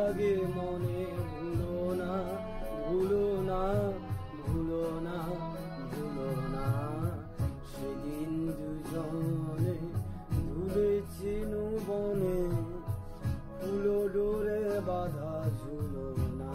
জাগে মনে, ভুলো না ভুলো না ভুলো না ভুলো না। সেদিন দুজনে ধুলেছিল বনে, ফুলো ডোরে বাঁধা ঝুলো না।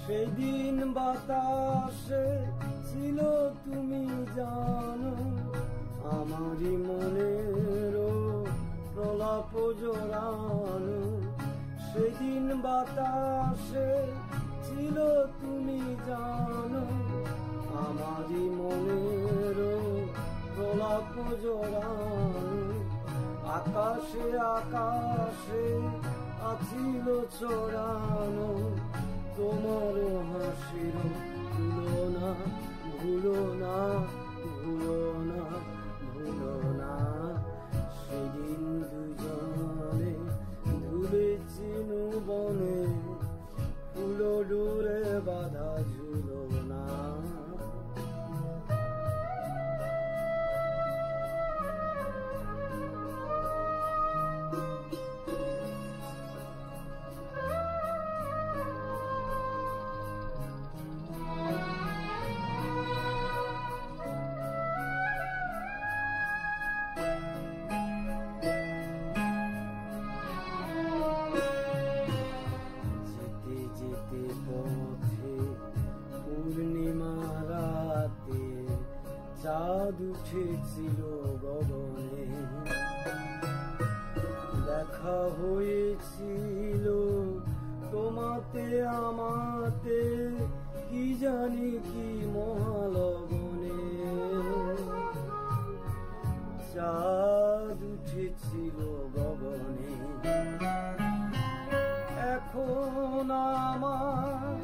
সেদিন বাতাসে ছিল তুমি জানো, আমারই মনের প্রলাপ জোড়ানো। সেদিন বাতাসে ছিল তুমি জানো, আমারই মনের প্রলাপ জোড়ানো। আকাশে আকাশে আছিল ছড়ানো, তোমার হাসির তুলনা, ভুলো না ভুলো না ভুলো না। সেদিন দুজনে ধুলেছিল বনে, ফুলো ডোরে বাঁধা ঝুলো না। যেতে পথে পূর্ণিমা রাতে চাঁদ উঠেছিল গগনে, দেখা হয়েছিল তোমাতে আমাতে, কি জানি কি মহালগনে। চাঁদ উঠেছিল গগনে, এখন আমার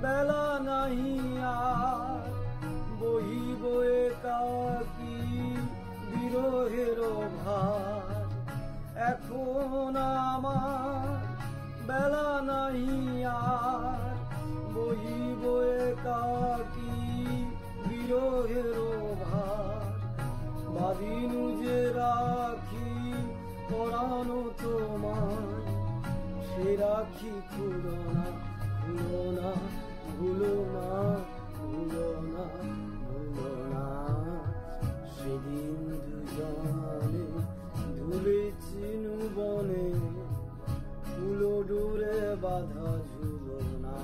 বেলা নাহি আর, বহিব একাকী বিরহের ভার। এখন আমার বেলা নাহি আর, বহিব একাকী বিরহের ভার। বাঁধিনু যে রাখি পরানো তোমায়, সে রাখি খুলো না খুলো না ভুলো না ভুলো না ভুলো না। সেদিন দুজনে ধুলেছিল বনে, ফুলো ডোরে বাঁধা ঝুলো না।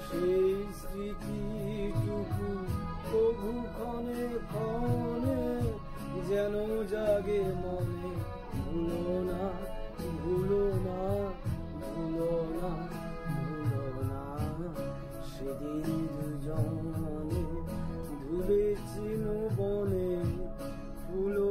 সেই স্মৃতিটুকু কভু ক্ষণে ক্ষণে যেন জাগে মনে, ভুলো না ভুলো না ভুলো না ভুলো না। সেদিন দুজনে ধুলেছিল বনে, ফুলো